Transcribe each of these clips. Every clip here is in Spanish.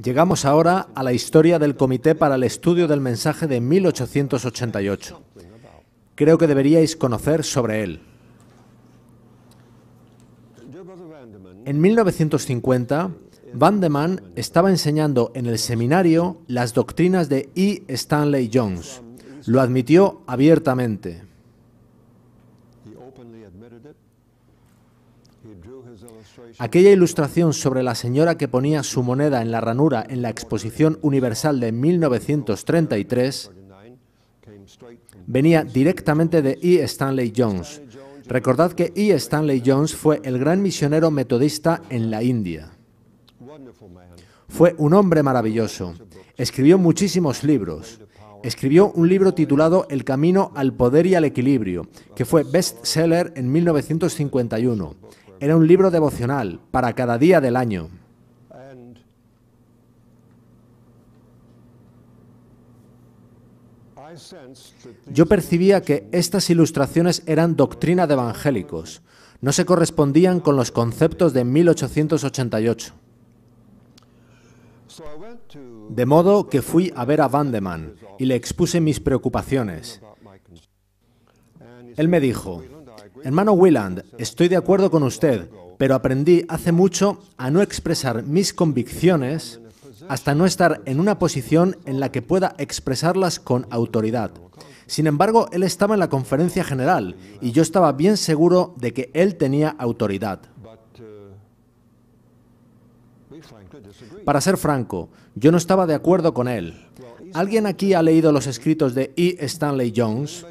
Llegamos ahora a la historia del Comité para el Estudio del Mensaje de 1888. Creo que deberíais conocer sobre él. En 1950, Vandeman estaba enseñando en el seminario las doctrinas de E. Stanley Jones. Lo admitió abiertamente. Aquella ilustración sobre la señora que ponía su moneda en la ranura en la Exposición Universal de 1933 venía directamente de E. Stanley Jones. Recordad que E. Stanley Jones fue el gran misionero metodista en la India. Fue un hombre maravilloso. Escribió muchísimos libros. Escribió un libro titulado El camino al poder y al equilibrio, que fue bestseller en 1951. Era un libro devocional para cada día del año. Yo percibía que estas ilustraciones eran doctrina de evangélicos. No se correspondían con los conceptos de 1888. De modo que fui a ver a Vandeman y le expuse mis preocupaciones. Él me dijo: hermano Wieland, estoy de acuerdo con usted, pero aprendí hace mucho a no expresar mis convicciones hasta no estar en una posición en la que pueda expresarlas con autoridad. Sin embargo, él estaba en la conferencia general y yo estaba bien seguro de que él tenía autoridad. Para ser franco, yo no estaba de acuerdo con él. ¿Alguien aquí ha leído los escritos de E. Stanley Jones?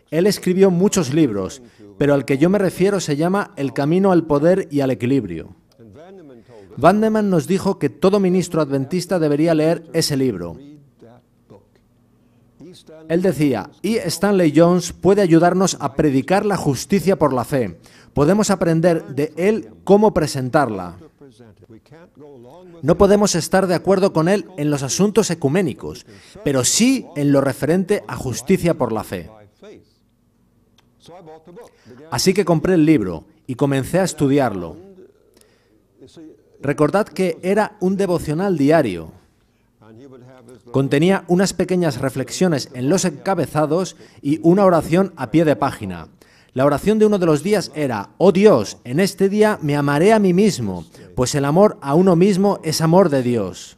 Él escribió muchos libros, pero al que yo me refiero se llama El camino al poder y al equilibrio. Vandeman nos dijo que todo ministro adventista debería leer ese libro. Él decía: E. Stanley Jones puede ayudarnos a predicar la justicia por la fe. Podemos aprender de él cómo presentarla. No podemos estar de acuerdo con él en los asuntos ecuménicos, pero sí en lo referente a justicia por la fe. Así que compré el libro y comencé a estudiarlo. Recordad que era un devocional diario. Contenía unas pequeñas reflexiones en los encabezados y una oración a pie de página. La oración de uno de los días era: oh Dios, en este día me amaré a mí mismo, pues el amor a uno mismo es amor de Dios.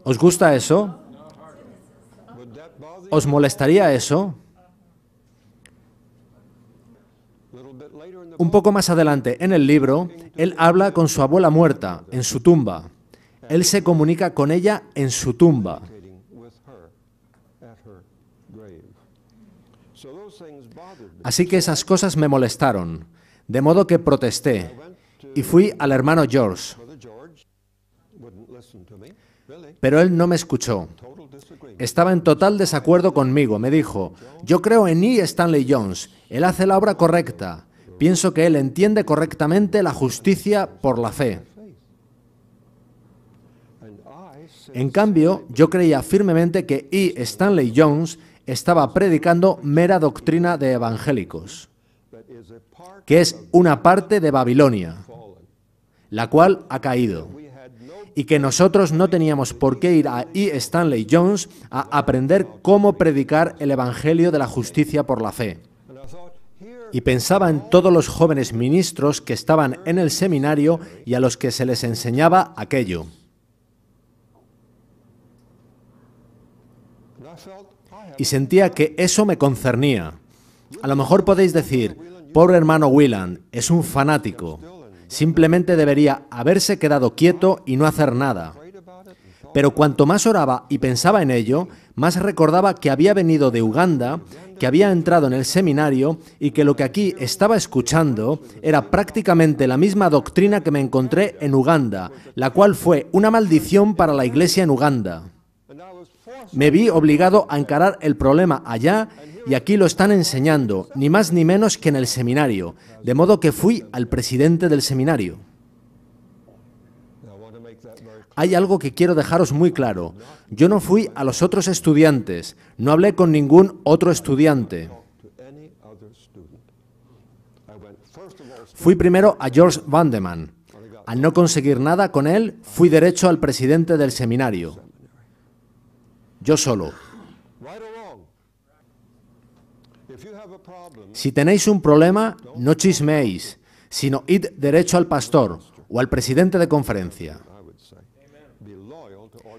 ¿Os gusta eso? ¿Os molestaría eso? Un poco más adelante en el libro, él habla con su abuela muerta, en su tumba. Él se comunica con ella en su tumba. Así que esas cosas me molestaron, de modo que protesté y fui al hermano George. Pero él no me escuchó. Estaba en total desacuerdo conmigo. Me dijo: yo creo en E. Stanley Jones. Él hace la obra correcta. Pienso que él entiende correctamente la justicia por la fe. En cambio, yo creía firmemente que E. Stanley Jones estaba predicando mera doctrina de evangélicos, que es una parte de Babilonia, la cual ha caído, y que nosotros no teníamos por qué ir a E. Stanley Jones a aprender cómo predicar el evangelio de la justicia por la fe. Y pensaba en todos los jóvenes ministros que estaban en el seminario y a los que se les enseñaba aquello. Y sentía que eso me concernía. A lo mejor podéis decir: pobre hermano Wieland, es un fanático. Simplemente debería haberse quedado quieto y no hacer nada. Pero cuanto más oraba y pensaba en ello, más recordaba que había venido de Uganda, que había entrado en el seminario y que lo que aquí estaba escuchando era prácticamente la misma doctrina que me encontré en Uganda, la cual fue una maldición para la iglesia en Uganda. Me vi obligado a encarar el problema allá y aquí lo están enseñando, ni más ni menos que en el seminario, de modo que fui al presidente del seminario. Hay algo que quiero dejaros muy claro. Yo no fui a los otros estudiantes, no hablé con ningún otro estudiante. Fui primero a George Vandeman. Al no conseguir nada con él, fui derecho al presidente del seminario. Yo solo. Si tenéis un problema, no chismeéis, sino id derecho al pastor o al presidente de conferencia.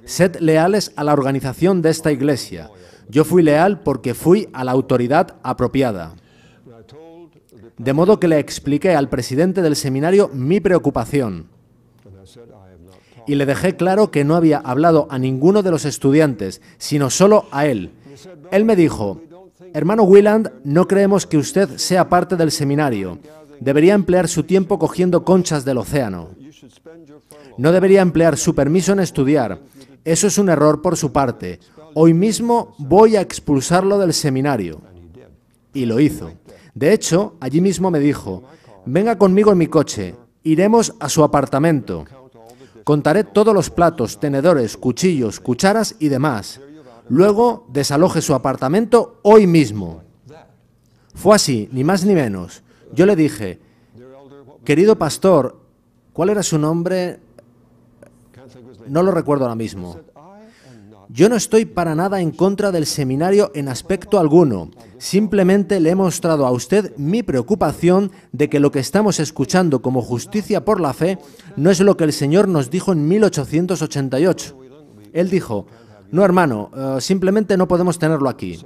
Sed leales a la organización de esta iglesia. Yo fui leal porque fui a la autoridad apropiada. De modo que le expliqué al presidente del seminario mi preocupación. Y le dejé claro que no había hablado a ninguno de los estudiantes, sino solo a él. Él me dijo: hermano Wieland, no creemos que usted sea parte del seminario. Debería emplear su tiempo cogiendo conchas del océano. No debería emplear su permiso en estudiar. Eso es un error por su parte. Hoy mismo voy a expulsarlo del seminario. Y lo hizo. De hecho, allí mismo me dijo: venga conmigo en mi coche, iremos a su apartamento. Contaré todos los platos, tenedores, cuchillos, cucharas y demás. Luego desaloje su apartamento hoy mismo. Fue así, ni más ni menos. Yo le dije: querido pastor, ¿cuál era su nombre? No lo recuerdo ahora mismo. Yo no estoy para nada en contra del seminario en aspecto alguno. Simplemente le he mostrado a usted mi preocupación de que lo que estamos escuchando como justicia por la fe no es lo que el Señor nos dijo en 1888. Él dijo: no, hermano, simplemente no podemos tenerlo aquí.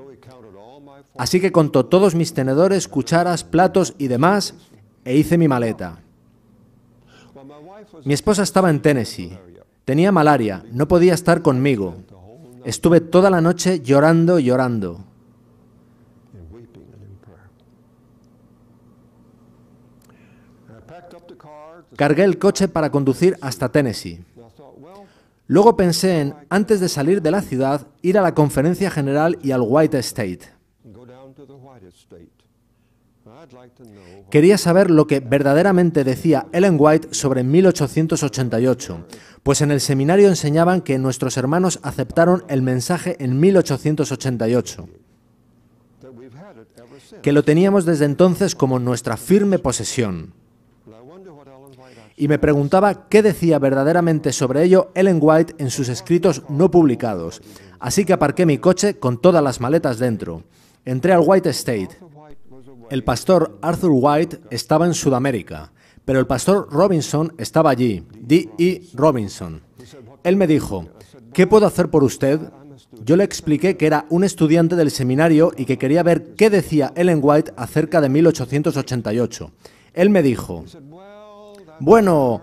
Así que contó todos mis tenedores, cucharas, platos y demás e hice mi maleta. Mi esposa estaba en Tennessee. Tenía malaria, no podía estar conmigo. Estuve toda la noche llorando y llorando. Cargué el coche para conducir hasta Tennessee. Luego pensé en, antes de salir de la ciudad, ir a la conferencia general y al White State. Quería saber lo que verdaderamente decía Ellen White sobre 1888, pues en el seminario enseñaban que nuestros hermanos aceptaron el mensaje en 1888, que lo teníamos desde entonces como nuestra firme posesión. Y me preguntaba qué decía verdaderamente sobre ello Ellen White en sus escritos no publicados, así que aparqué mi coche con todas las maletas dentro. Entré al White State. El pastor Arthur White estaba en Sudamérica, pero el pastor Robinson estaba allí, D.E. Robinson. Él me dijo: ¿qué puedo hacer por usted? Yo le expliqué que era un estudiante del seminario y que quería ver qué decía Ellen White acerca de 1888. Él me dijo: bueno,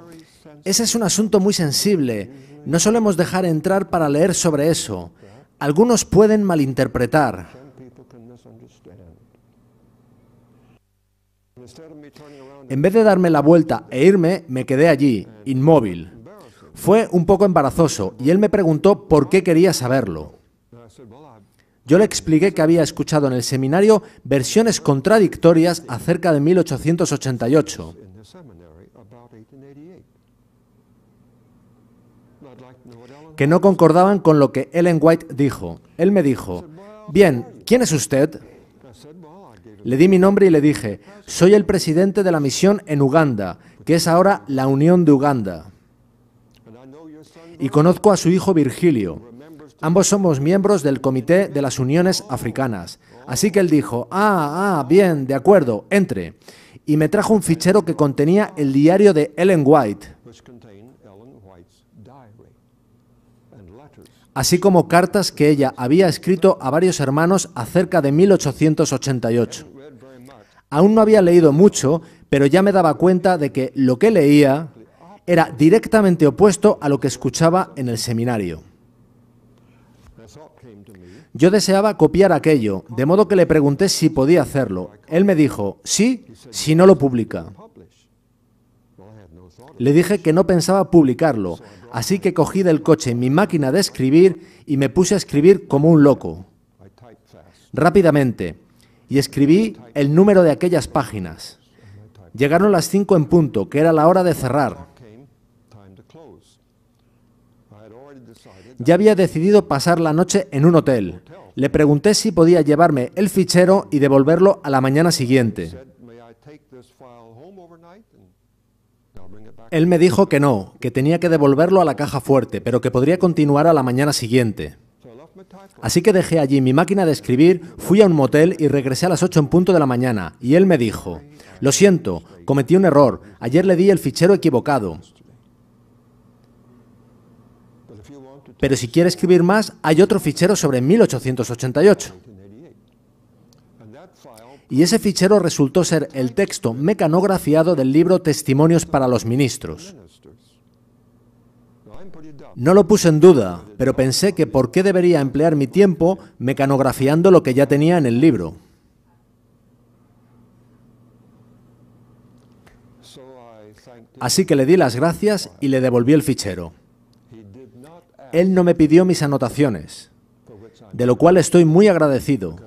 ese es un asunto muy sensible. No solemos dejar entrar para leer sobre eso. Algunos pueden malinterpretar. En vez de darme la vuelta e irme, me quedé allí, inmóvil. Fue un poco embarazoso y él me preguntó por qué quería saberlo. Yo le expliqué que había escuchado en el seminario versiones contradictorias acerca de 1888. Que no concordaban con lo que Ellen White dijo. Él me dijo: bien, ¿quién es usted? Le di mi nombre y le dije: soy el presidente de la misión en Uganda, que es ahora la Unión de Uganda. Y conozco a su hijo Virgilio. Ambos somos miembros del Comité de las Uniones Africanas. Así que él dijo: bien, de acuerdo, entre. Y me trajo un fichero que contenía el diario de Ellen White, así como cartas que ella había escrito a varios hermanos acerca de 1888. Aún no había leído mucho, pero ya me daba cuenta de que lo que leía era directamente opuesto a lo que escuchaba en el seminario. Yo deseaba copiar aquello, de modo que le pregunté si podía hacerlo. Él me dijo: sí, si no lo publica. Le dije que no pensaba publicarlo, así que cogí del coche mi máquina de escribir y me puse a escribir como un loco. Rápidamente. Y escribí el número de aquellas páginas. Llegaron las 5 en punto, que era la hora de cerrar. Ya había decidido pasar la noche en un hotel. Le pregunté si podía llevarme el fichero y devolverlo a la mañana siguiente. Él me dijo que no, que tenía que devolverlo a la caja fuerte, pero que podría continuar a la mañana siguiente. Así que dejé allí mi máquina de escribir, fui a un motel y regresé a las 8 en punto de la mañana, y él me dijo: lo siento, cometí un error, ayer le di el fichero equivocado. Pero si quiere escribir más, hay otro fichero sobre 1888. Y ese fichero resultó ser el texto mecanografiado del libro Testimonios para los Ministros. No lo puse en duda, pero pensé que por qué debería emplear mi tiempo mecanografiando lo que ya tenía en el libro. Así que le di las gracias y le devolví el fichero. Él no me pidió mis anotaciones, de lo cual estoy muy agradecido,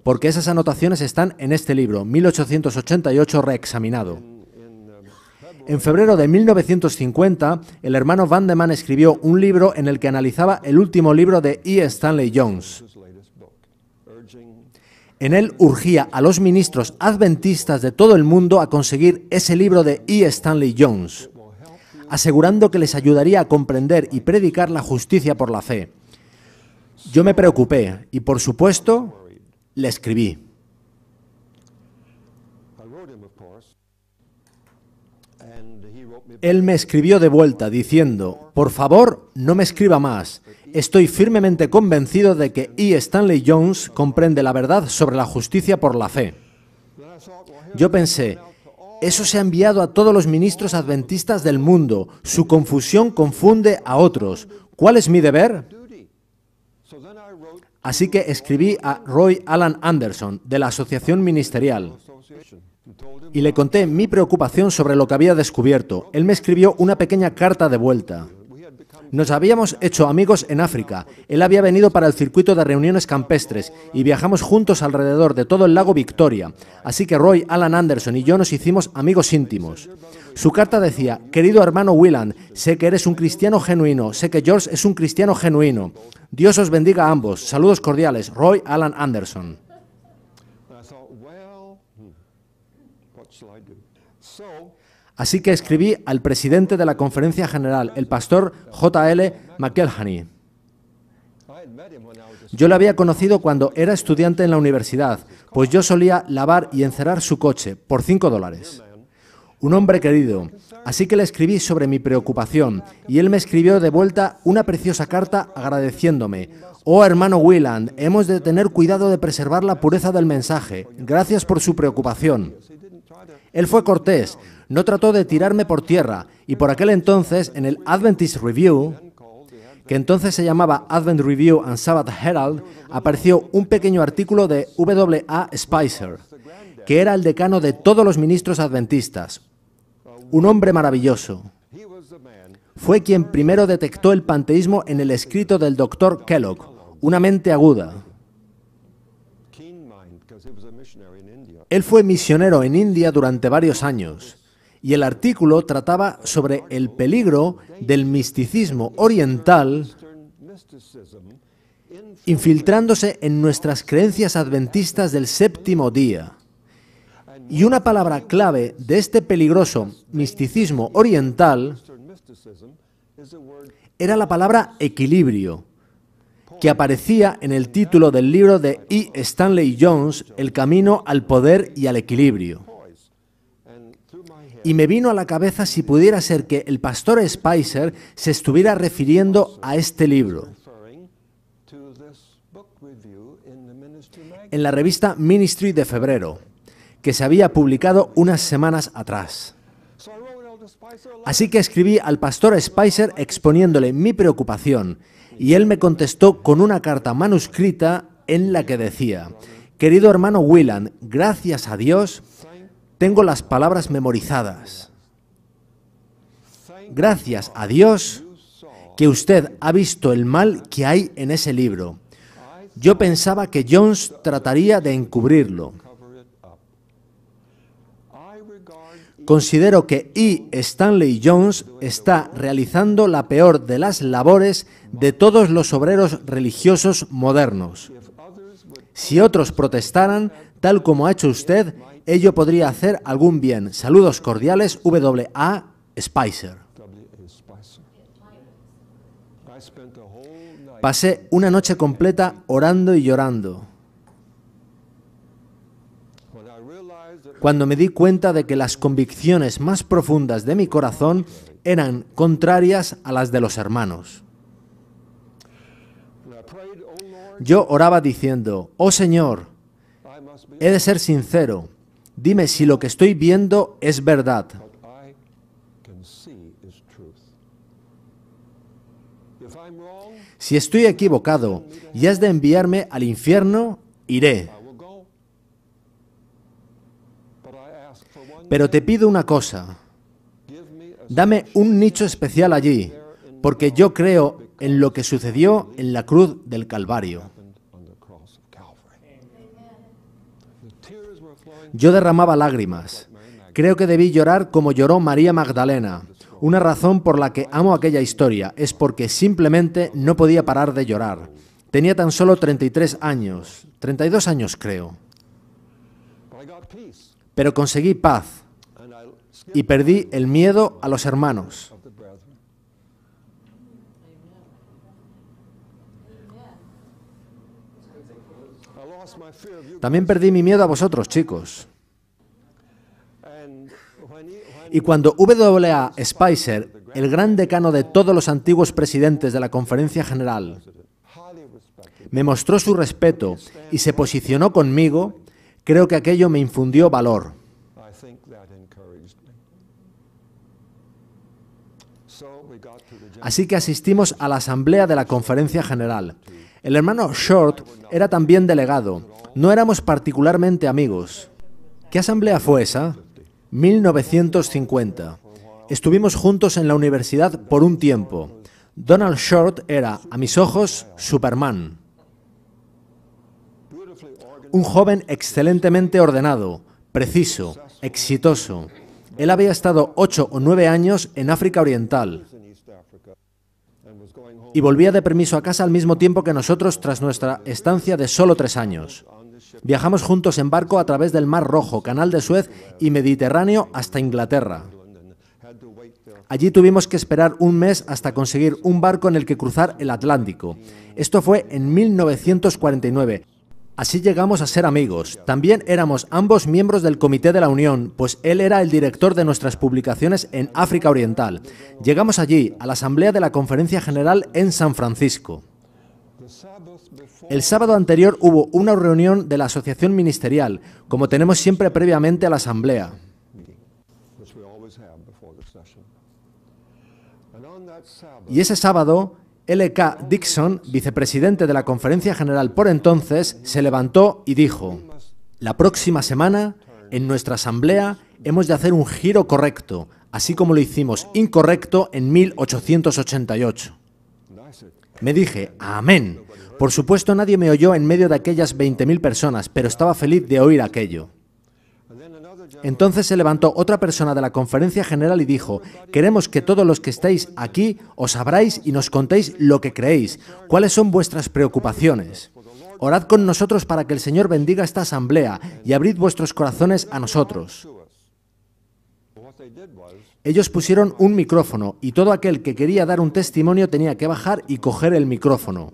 porque esas anotaciones están en este libro, 1888 reexaminado. En febrero de 1950, el hermano Vandeman escribió un libro en el que analizaba el último libro de E. Stanley Jones. En él urgía a los ministros adventistas de todo el mundo a conseguir ese libro de E. Stanley Jones, asegurando que les ayudaría a comprender y predicar la justicia por la fe. Yo me preocupé y, por supuesto, le escribí. Él me escribió de vuelta diciendo: por favor, no me escriba más. Estoy firmemente convencido de que E. Stanley Jones comprende la verdad sobre la justicia por la fe. Yo pensé: eso se ha enviado a todos los ministros adventistas del mundo. Su confusión confunde a otros. ¿Cuál es mi deber? Así que escribí a Roy Alan Anderson, de la Asociación Ministerial, y le conté mi preocupación sobre lo que había descubierto. Él me escribió una pequeña carta de vuelta. Nos habíamos hecho amigos en África. Él había venido para el circuito de reuniones campestres y viajamos juntos alrededor de todo el lago Victoria. Así que Roy Alan Anderson y yo nos hicimos amigos íntimos. Su carta decía: querido hermano Wieland, sé que eres un cristiano genuino, sé que George es un cristiano genuino. Dios os bendiga a ambos. Saludos cordiales, Roy Alan Anderson. Así que escribí al presidente de la Conferencia General, el pastor J.L. McElhaney. Yo lo había conocido cuando era estudiante en la universidad, pues yo solía lavar y encerar su coche por $5. Un hombre querido. Así que le escribí sobre mi preocupación y él me escribió de vuelta una preciosa carta agradeciéndome. Oh, hermano Wieland, hemos de tener cuidado de preservar la pureza del mensaje. Gracias por su preocupación. Él fue cortés, no trató de tirarme por tierra, y por aquel entonces, en el Adventist Review, que entonces se llamaba Advent Review and Sabbath Herald, apareció un pequeño artículo de W.A. Spicer, que era el decano de todos los ministros adventistas. Un hombre maravilloso. Fue quien primero detectó el panteísmo en el escrito del Dr. Kellogg, una mente aguda. Él fue misionero en India durante varios años, y el artículo trataba sobre el peligro del misticismo oriental infiltrándose en nuestras creencias adventistas del séptimo día. Y una palabra clave de este peligroso misticismo oriental era la palabra equilibrio, que aparecía en el título del libro de E. Stanley Jones, El camino al poder y al equilibrio. Y me vino a la cabeza si pudiera ser que el pastor Spicer se estuviera refiriendo a este libro. En la revista Ministry de febrero, que se había publicado unas semanas atrás. Así que escribí al pastor Spicer exponiéndole mi preocupación, y él me contestó con una carta manuscrita en la que decía: querido hermano Wieland, gracias a Dios, tengo las palabras memorizadas. Gracias a Dios que usted ha visto el mal que hay en ese libro. Yo pensaba que Jones trataría de encubrirlo. Considero que E. Stanley Jones está realizando la peor de las labores de todos los obreros religiosos modernos. Si otros protestaran, tal como ha hecho usted, ello podría hacer algún bien. Saludos cordiales, W.A. Spicer. Pasé una noche completa orando y llorando. Cuando me di cuenta de que las convicciones más profundas de mi corazón eran contrarias a las de los hermanos. Yo oraba diciendo, oh Señor, he de ser sincero, dime si lo que estoy viendo es verdad. Si estoy equivocado y has de enviarme al infierno, iré. Pero te pido una cosa, dame un nicho especial allí, porque yo creo en lo que sucedió en la cruz del Calvario. Yo derramaba lágrimas. Creo que debí llorar como lloró María Magdalena. Una razón por la que amo aquella historia es porque simplemente no podía parar de llorar. Tenía tan solo 33 años, 32 años creo. Pero conseguí paz y perdí el miedo a los hermanos. También perdí mi miedo a vosotros, chicos. Y cuando W.A. Spicer, el gran decano de todos los antiguos presidentes de la Conferencia General, me mostró su respeto y se posicionó conmigo, creo que aquello me infundió valor. Así que asistimos a la asamblea de la Conferencia General. El hermano Short era también delegado. No éramos particularmente amigos. ¿Qué asamblea fue esa? 1950. Estuvimos juntos en la universidad por un tiempo. Donald Short era, a mis ojos, Superman. Un joven excelentemente ordenado, preciso, exitoso. Él había estado 8 o 9 años en África Oriental y volvía de permiso a casa al mismo tiempo que nosotros tras nuestra estancia de solo 3 años. Viajamos juntos en barco a través del Mar Rojo, Canal de Suez y Mediterráneo hasta Inglaterra. Allí tuvimos que esperar un mes hasta conseguir un barco en el que cruzar el Atlántico. Esto fue en 1949. Así llegamos a ser amigos. También éramos ambos miembros del Comité de la Unión, pues él era el director de nuestras publicaciones en África Oriental. Llegamos allí, a la Asamblea de la Conferencia General en San Francisco. El sábado anterior hubo una reunión de la Asociación Ministerial, como tenemos siempre previamente a la Asamblea. Y ese sábado, L.K. Dixon, vicepresidente de la Conferencia General por entonces, se levantó y dijo: la próxima semana, en nuestra asamblea, hemos de hacer un giro correcto, así como lo hicimos incorrecto en 1888. Me dije, amén. Por supuesto, nadie me oyó en medio de aquellas 20.000 personas, pero estaba feliz de oír aquello. Entonces se levantó otra persona de la Conferencia General y dijo: queremos que todos los que estáis aquí os abráis y nos contéis lo que creéis, cuáles son vuestras preocupaciones. Orad con nosotros para que el Señor bendiga esta asamblea y abrid vuestros corazones a nosotros. Ellos pusieron un micrófono y todo aquel que quería dar un testimonio tenía que bajar y coger el micrófono.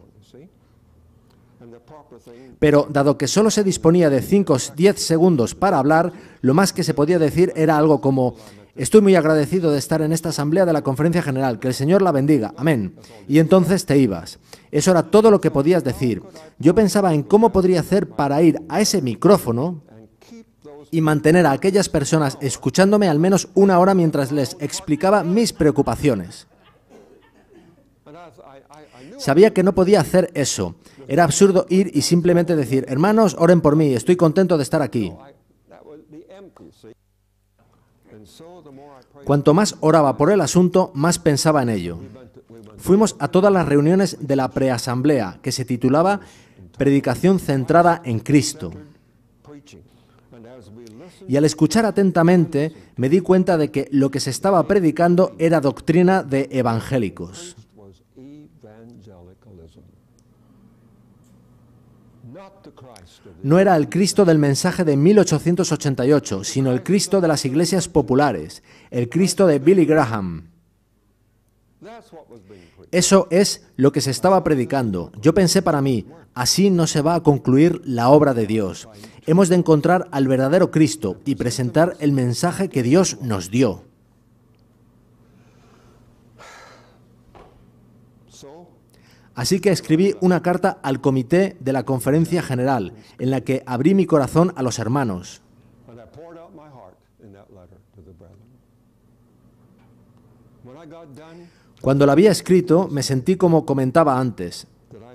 Pero, dado que solo se disponía de 5 o 10 segundos para hablar, lo más que se podía decir era algo como: estoy muy agradecido de estar en esta asamblea de la Conferencia General, que el Señor la bendiga, amén. Y entonces te ibas. Eso era todo lo que podías decir. Yo pensaba en cómo podría hacer para ir a ese micrófono y mantener a aquellas personas escuchándome al menos una hora mientras les explicaba mis preocupaciones. Sabía que no podía hacer eso. Era absurdo ir y simplemente decir: hermanos, oren por mí, estoy contento de estar aquí. Cuanto más oraba por el asunto, más pensaba en ello. Fuimos a todas las reuniones de la preasamblea, que se titulaba Predicación centrada en Cristo. Y al escuchar atentamente, me di cuenta de que lo que se estaba predicando era doctrina de evangélicos. no era el Cristo del mensaje de 1888, sino el Cristo de las iglesias populares, el Cristo de Billy Graham. Eso es lo que se estaba predicando. Yo pensé para mí, así no se va a concluir la obra de Dios. Hemos de encontrar al verdadero Cristo y presentar el mensaje que Dios nos dio. Así que escribí una carta al comité de la Conferencia General, en la que abrí mi corazón a los hermanos. Cuando la había escrito, me sentí como comentaba antes.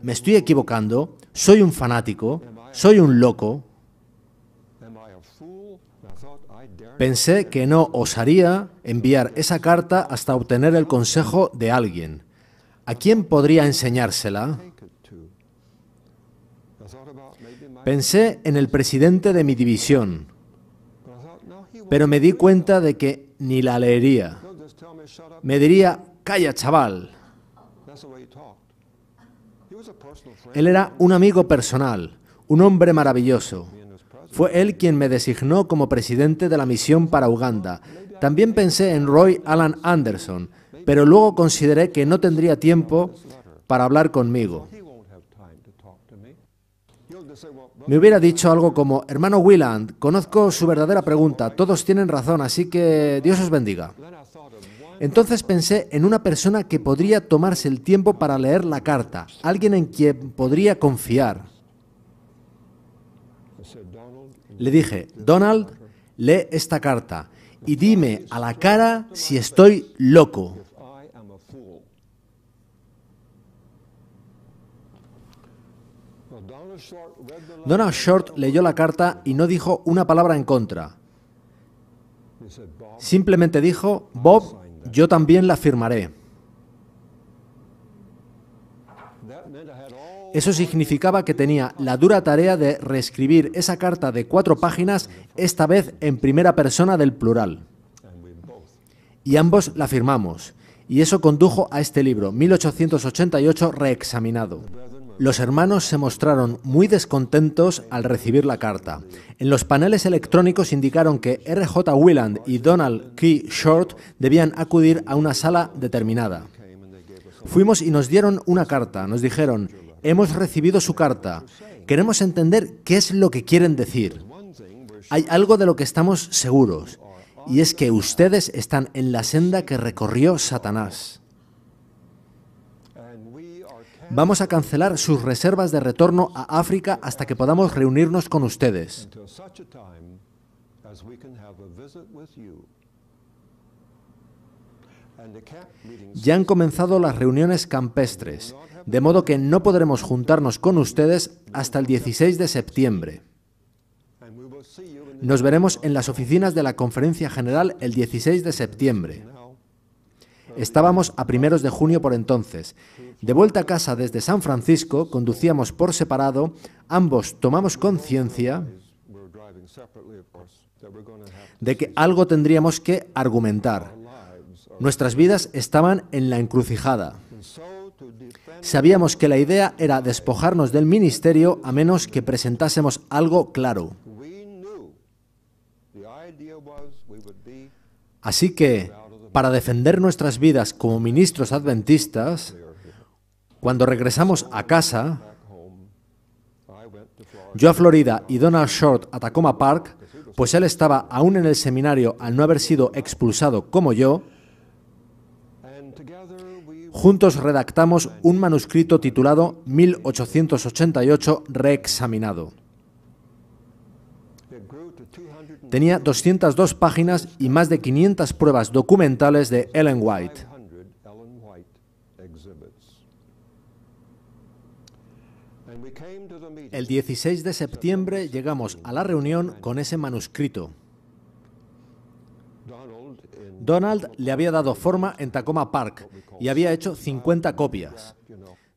¿Me estoy equivocando? ¿Soy un fanático? ¿Soy un loco? Pensé que no osaría enviar esa carta hasta obtener el consejo de alguien. ¿A quién podría enseñársela? Pensé en el presidente de mi división, pero me di cuenta de que ni la leería. Me diría, calla, chaval. Él era un amigo personal, un hombre maravilloso. Fue él quien me designó como presidente de la misión para Uganda. También pensé en Roy Alan Anderson, pero luego consideré que no tendría tiempo para hablar conmigo. Me hubiera dicho algo como, hermano Wieland, conozco su verdadera pregunta, todos tienen razón, así que Dios os bendiga. Entonces pensé en una persona que podría tomarse el tiempo para leer la carta, alguien en quien podría confiar. Le dije, Donald, lee esta carta y dime a la cara si estoy loco. Donald Short leyó la carta y no dijo una palabra en contra. Simplemente dijo, Bob, yo también la firmaré. Eso significaba que tenía la dura tarea de reescribir esa carta de 4 páginas, esta vez en primera persona del plural. Y ambos la firmamos. Y eso condujo a este libro, 1888, reexaminado. Los hermanos se mostraron muy descontentos al recibir la carta. En los paneles electrónicos indicaron que R.J. Wieland y Donald K. Short debían acudir a una sala determinada. Fuimos y nos dieron una carta. Nos dijeron, hemos recibido su carta. Queremos entender qué es lo que quieren decir. Hay algo de lo que estamos seguros, y es que ustedes están en la senda que recorrió Satanás. Vamos a cancelar sus reservas de retorno a África hasta que podamos reunirnos con ustedes. Ya han comenzado las reuniones campestres, de modo que no podremos juntarnos con ustedes hasta el 16 de septiembre. Nos veremos en las oficinas de la Conferencia General el 16 de septiembre. Estábamos a primeros de junio por entonces. De vuelta a casa desde San Francisco, conducíamos por separado, ambos tomamos conciencia de que algo tendríamos que argumentar. Nuestras vidas estaban en la encrucijada. Sabíamos que la idea era despojarnos del ministerio a menos que presentásemos algo claro. Así que, para defender nuestras vidas como ministros adventistas, cuando regresamos a casa, yo a Florida y Donald Short a Tacoma Park, pues él estaba aún en el seminario al no haber sido expulsado como yo, juntos redactamos un manuscrito titulado 1888 reexaminado. Tenía 202 páginas y más de 500 pruebas documentales de Ellen White. El 16 de septiembre llegamos a la reunión con ese manuscrito. Donald le había dado forma en Tacoma Park y había hecho 50 copias.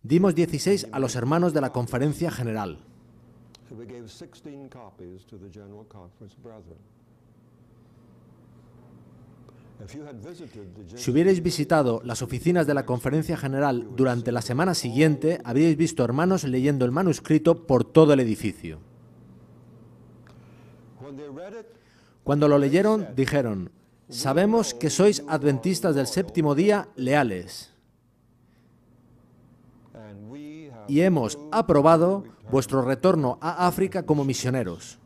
Dimos 16 a los hermanos de la Conferencia General. Si hubierais visitado las oficinas de la Conferencia General durante la semana siguiente, habríais visto hermanos leyendo el manuscrito por todo el edificio. Cuando lo leyeron, dijeron: sabemos que sois adventistas del séptimo día leales y hemos aprobado vuestro retorno a África como misioneros.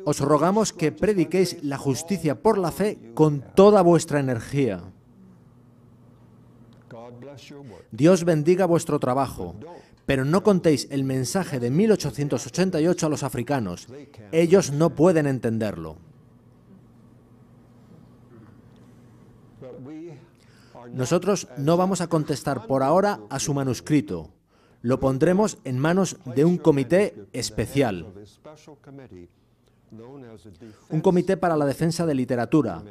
Os rogamos que prediquéis la justicia por la fe con toda vuestra energía. Dios bendiga vuestro trabajo, pero no contéis el mensaje de 1888 a los africanos. Ellos no pueden entenderlo. Nosotros no vamos a contestar por ahora a su manuscrito. Lo pondremos en manos de un comité especial. Un comité para la defensa de literatura,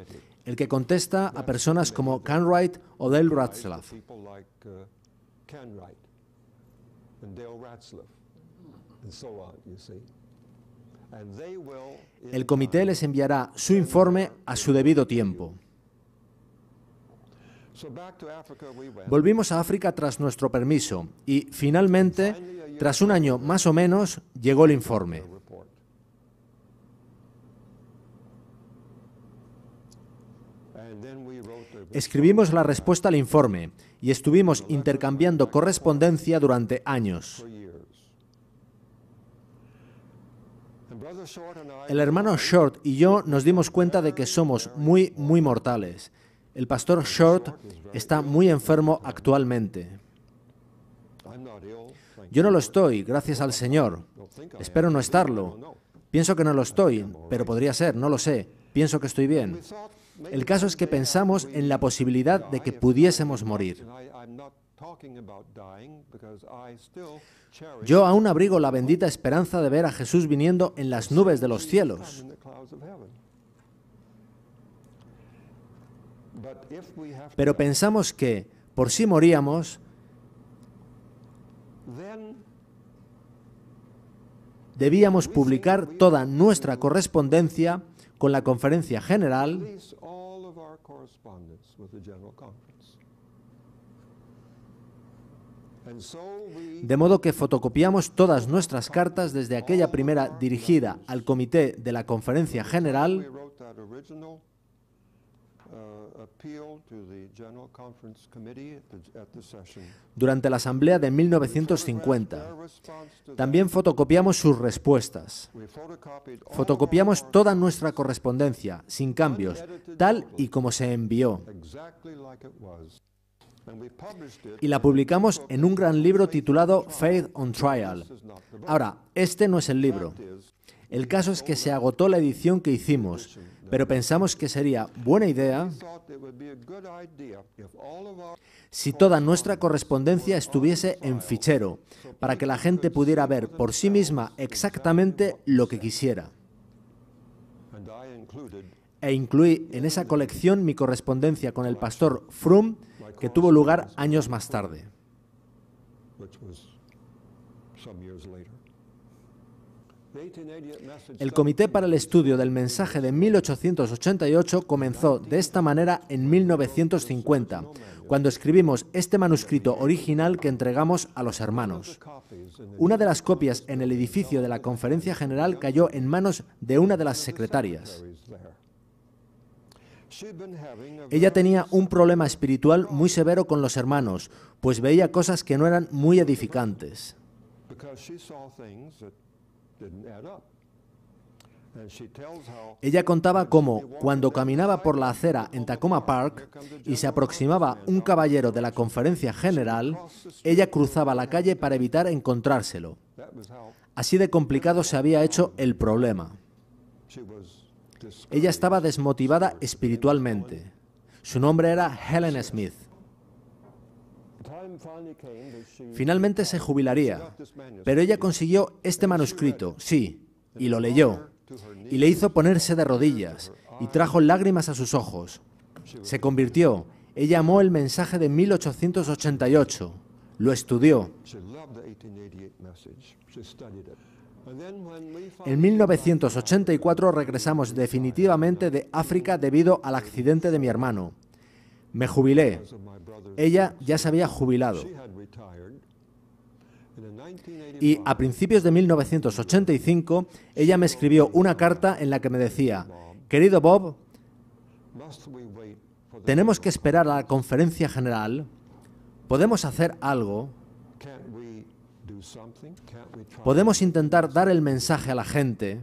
el que contesta a personas como Canwright o Dale Ratzlaff. El comité les enviará su informe a su debido tiempo. Volvimos a África tras nuestro permiso y, finalmente, tras un año más o menos, llegó el informe. Escribimos la respuesta al informe y estuvimos intercambiando correspondencia durante años. El hermano Short y yo nos dimos cuenta de que somos muy mortales. El pastor Short está muy enfermo actualmente. Yo no lo estoy, gracias al Señor. Espero no estarlo. Pienso que no lo estoy, pero podría ser, no lo sé. Pienso que estoy bien. El caso es que pensamos en la posibilidad de que pudiésemos morir. Yo aún abrigo la bendita esperanza de ver a Jesús viniendo en las nubes de los cielos. Pero pensamos que, por si moríamos, debíamos publicar toda nuestra correspondencia con la Conferencia General, de modo que fotocopiamos todas nuestras cartas desde aquella primera dirigida al Comité de la Conferencia General durante la Asamblea de 1950. También fotocopiamos sus respuestas. Fotocopiamos toda nuestra correspondencia, sin cambios, tal y como se envió. Y la publicamos en un gran libro titulado Faith on Trial. Ahora, este no es el libro. El caso es que se agotó la edición que hicimos, pero pensamos que sería buena idea si toda nuestra correspondencia estuviese en fichero, para que la gente pudiera ver por sí misma exactamente lo que quisiera. E incluí en esa colección mi correspondencia con el pastor Froome, que tuvo lugar años más tarde. El Comité para el Estudio del Mensaje de 1888 comenzó de esta manera en 1950, cuando escribimos este manuscrito original que entregamos a los hermanos. Una de las copias en el edificio de la Conferencia General cayó en manos de una de las secretarias. Ella tenía un problema espiritual muy severo con los hermanos, pues veía cosas que no eran muy edificantes. Ella contaba cómo, cuando caminaba por la acera en Takoma Park y se aproximaba un caballero de la Conferencia General, ella cruzaba la calle para evitar encontrárselo. Así de complicado se había hecho el problema. Ella estaba desmotivada espiritualmente. Su nombre era Helen Smith. Finalmente se jubilaría, pero ella consiguió este manuscrito, sí, y lo leyó, y le hizo ponerse de rodillas, y trajo lágrimas a sus ojos. Se convirtió. Ella amó el mensaje de 1888, lo estudió. En 1984 regresamos definitivamente de África debido al accidente de mi hermano. Me jubilé. Ella ya se había jubilado. Y a principios de 1985, ella me escribió una carta en la que me decía: querido Bob, tenemos que esperar a la conferencia general. ¿Podemos hacer algo? ¿Podemos intentar dar el mensaje a la gente?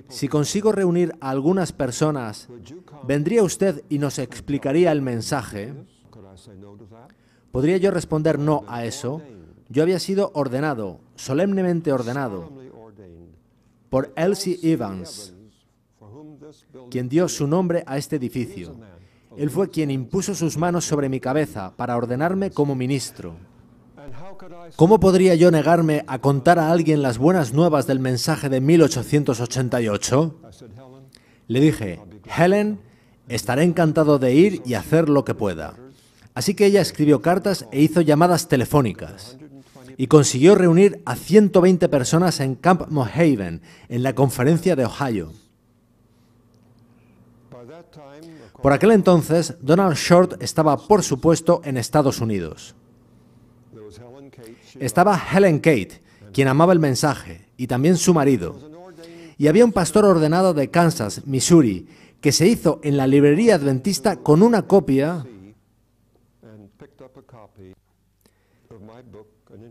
Si consigo reunir a algunas personas, ¿vendría usted y nos explicaría el mensaje? ¿Podría yo responder no a eso? Yo había sido ordenado, solemnemente ordenado, por Elsie Evans, quien dio su nombre a este edificio. Él fue quien impuso sus manos sobre mi cabeza para ordenarme como ministro. ¿Cómo podría yo negarme a contar a alguien las buenas nuevas del mensaje de 1888? Le dije: Helen, estaré encantado de ir y hacer lo que pueda. Así que ella escribió cartas e hizo llamadas telefónicas. Y consiguió reunir a 120 personas en Camp Mohaven, en la conferencia de Ohio. Por aquel entonces, Donald Short estaba, por supuesto, en Estados Unidos. Estaba Helen Kate, quien amaba el mensaje, y también su marido. Y había un pastor ordenado de Kansas, Missouri, que se hizo en la librería adventista con una copia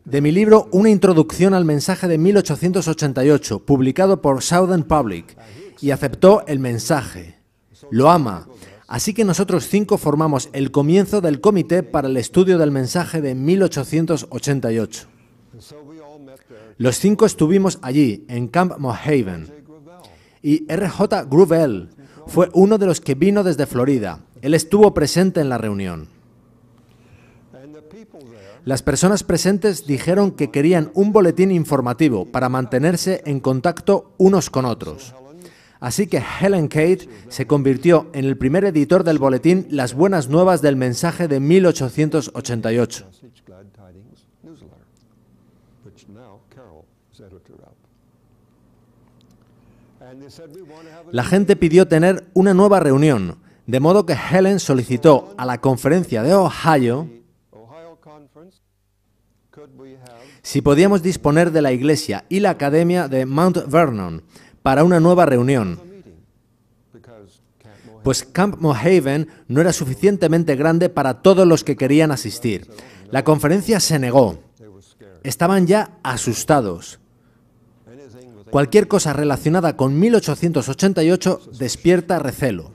de mi libro Una introducción al mensaje de 1888, publicado por Southern Public, y aceptó el mensaje. Lo ama. Así que nosotros 5 formamos el comienzo del comité para el estudio del mensaje de 1888. Los 5 estuvimos allí, en Camp Mohaven, y R.J. Grovel fue uno de los que vino desde Florida. Él estuvo presente en la reunión. Las personas presentes dijeron que querían un boletín informativo para mantenerse en contacto unos con otros. Así que Helen Kate se convirtió en el primer editor del boletín Las Buenas Nuevas del Mensaje de 1888. La gente pidió tener una nueva reunión, de modo que Helen solicitó a la conferencia de Ohio si podíamos disponer de la iglesia y la academia de Mount Vernon para una nueva reunión, pues Camp Mohaven no era suficientemente grande para todos los que querían asistir. La conferencia se negó. Estaban ya asustados. Cualquier cosa relacionada con 1888 despierta recelo.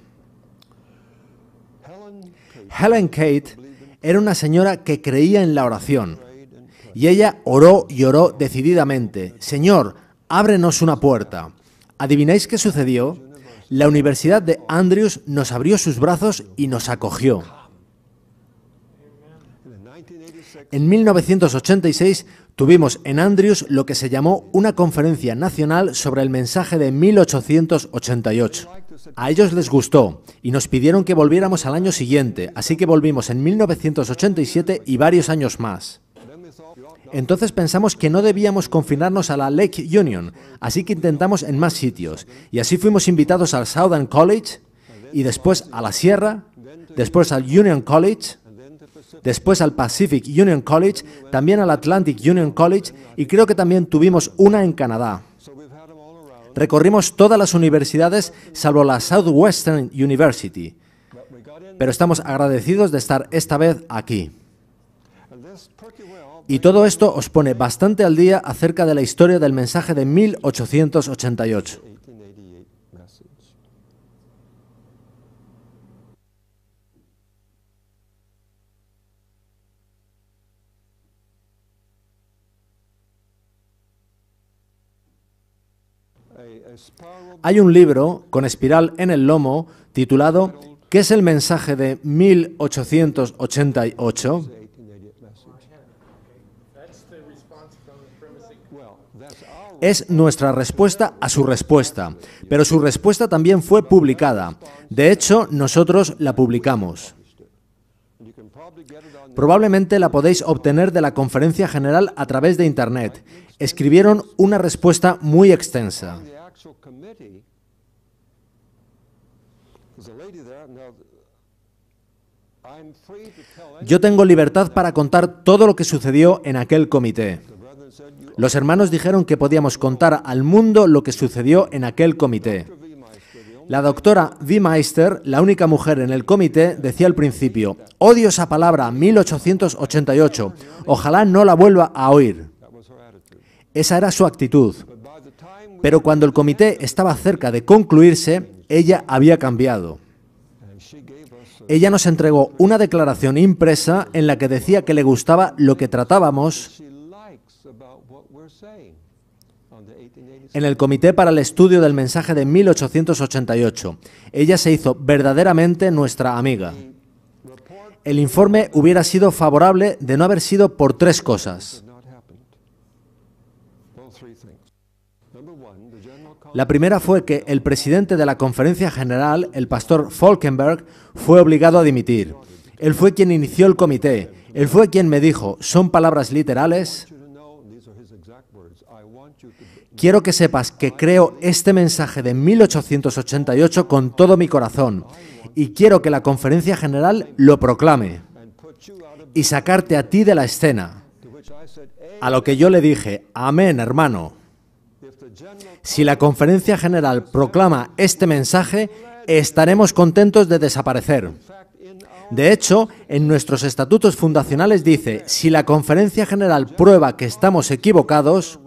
Helen Kate era una señora que creía en la oración, y ella oró y oró decididamente: Señor, ábrenos una puerta. ¿Adivináis qué sucedió? La Universidad de Andrews nos abrió sus brazos y nos acogió. En 1986 tuvimos en Andrews lo que se llamó una conferencia nacional sobre el mensaje de 1888. A ellos les gustó y nos pidieron que volviéramos al año siguiente, así que volvimos en 1987 y varios años más. Entonces pensamos que no debíamos confinarnos a la Lake Union, así que intentamos en más sitios. Y así fuimos invitados al Southern College, y después a la Sierra, después al Union College, después al Pacific Union College, también al Atlantic Union College, y creo que también tuvimos una en Canadá. Recorrimos todas las universidades salvo la Southwestern University, pero estamos agradecidos de estar esta vez aquí. Y todo esto os pone bastante al día acerca de la historia del mensaje de 1888. Hay un libro con espiral en el lomo titulado ¿Qué es el mensaje de 1888? Es nuestra respuesta a su respuesta, pero su respuesta también fue publicada. De hecho, nosotros la publicamos. Probablemente la podéis obtener de la conferencia general a través de Internet. Escribieron una respuesta muy extensa. Yo tengo libertad para contar todo lo que sucedió en aquel comité. Los hermanos dijeron que podíamos contar al mundo lo que sucedió en aquel comité. La doctora V. Meister, la única mujer en el comité, decía al principio: odio esa palabra, 1888, ojalá no la vuelva a oír. Esa era su actitud. Pero cuando el comité estaba cerca de concluirse, ella había cambiado. Ella nos entregó una declaración impresa en la que decía que le gustaba lo que tratábamos en el Comité para el Estudio del Mensaje de 1888. Ella se hizo verdaderamente nuestra amiga. El informe hubiera sido favorable de no haber sido por tres cosas. La primera fue que el presidente de la Conferencia General, el pastor Falkenberg, fue obligado a dimitir. Él fue quien inició el comité. Él fue quien me dijo, son palabras literales: quiero que sepas que creo este mensaje de 1888 con todo mi corazón y quiero que la Conferencia General lo proclame y sacarte a ti de la escena. A lo que yo le dije, amén, hermano. Si la Conferencia General proclama este mensaje, estaremos contentos de desaparecer. De hecho, en nuestros estatutos fundacionales dice, si la Conferencia General prueba que estamos equivocados,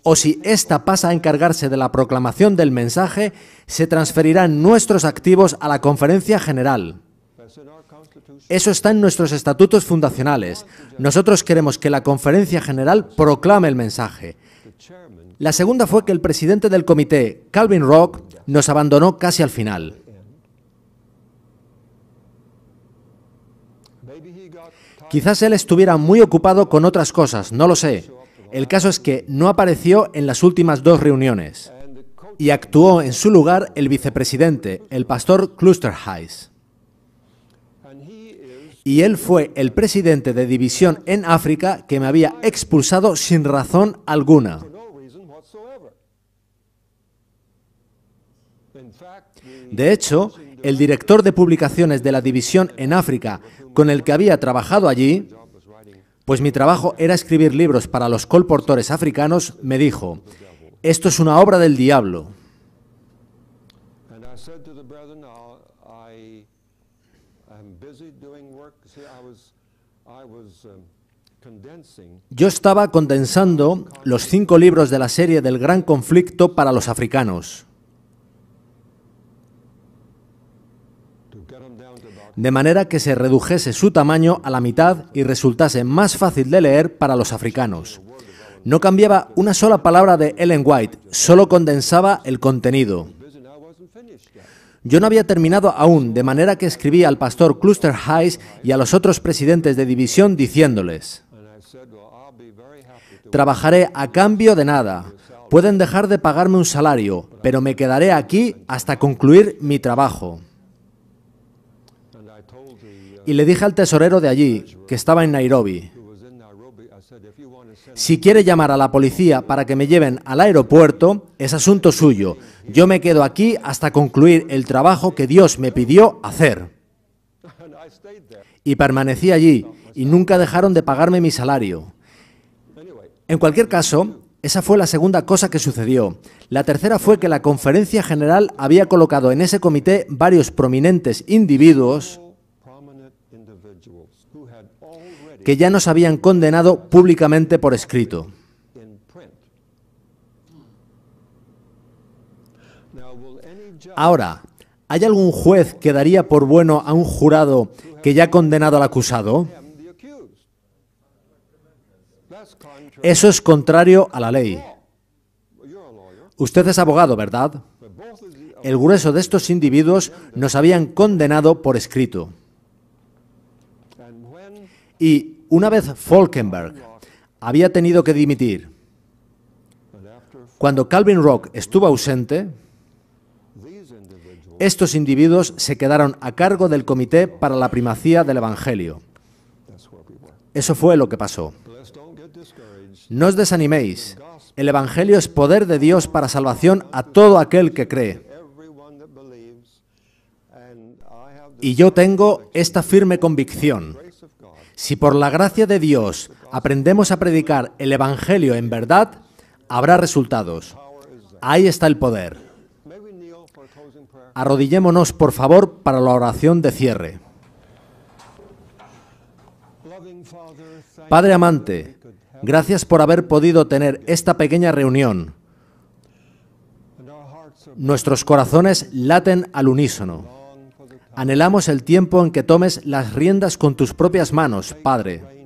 o si ésta pasa a encargarse de la proclamación del mensaje, se transferirán nuestros activos a la Conferencia General. Eso está en nuestros estatutos fundacionales. Nosotros queremos que la Conferencia General proclame el mensaje. La segunda fue que el presidente del comité, Calvin Rock, nos abandonó casi al final. Quizás él estuviera muy ocupado con otras cosas, no lo sé. El caso es que no apareció en las últimas dos reuniones y actuó en su lugar el vicepresidente, el pastor Klusterheis. Y él fue el presidente de división en África que me había expulsado sin razón alguna. De hecho, el director de publicaciones de la división en África, con el que había trabajado allí, pues mi trabajo era escribir libros para los colportores africanos, me dijo, esto es una obra del diablo. Yo estaba condensando los 5 libros de la serie del Gran Conflicto para los africanos, de manera que se redujese su tamaño a la mitad y resultase más fácil de leer para los africanos. No cambiaba una sola palabra de Ellen White, solo condensaba el contenido. Yo no había terminado aún, de manera que escribí al pastor Klusterheis y a los otros presidentes de división diciéndoles, trabajaré a cambio de nada, pueden dejar de pagarme un salario, pero me quedaré aquí hasta concluir mi trabajo. Y le dije al tesorero de allí, que estaba en Nairobi, si quiere llamar a la policía para que me lleven al aeropuerto, es asunto suyo. Yo me quedo aquí hasta concluir el trabajo que Dios me pidió hacer. Y permanecí allí, y nunca dejaron de pagarme mi salario. En cualquier caso, esa fue la segunda cosa que sucedió. La tercera fue que la Conferencia General había colocado en ese comité varios prominentes individuos que ya nos habían condenado públicamente por escrito. Ahora, ¿hay algún juez que daría por bueno a un jurado que ya ha condenado al acusado? Eso es contrario a la ley. Usted es abogado, ¿verdad? El grueso de estos individuos nos habían condenado por escrito. Y una vez Falkenberg había tenido que dimitir, cuando Calvin Rock estuvo ausente, estos individuos se quedaron a cargo del Comité para la Primacía del Evangelio. Eso fue lo que pasó. No os desaniméis. El Evangelio es poder de Dios para salvación a todo aquel que cree. Y yo tengo esta firme convicción. Si por la gracia de Dios aprendemos a predicar el Evangelio en verdad, habrá resultados. Ahí está el poder. Arrodillémonos, por favor, para la oración de cierre. Padre amante, gracias por haber podido tener esta pequeña reunión. Nuestros corazones laten al unísono. Anhelamos el tiempo en que tomes las riendas con tus propias manos, Padre.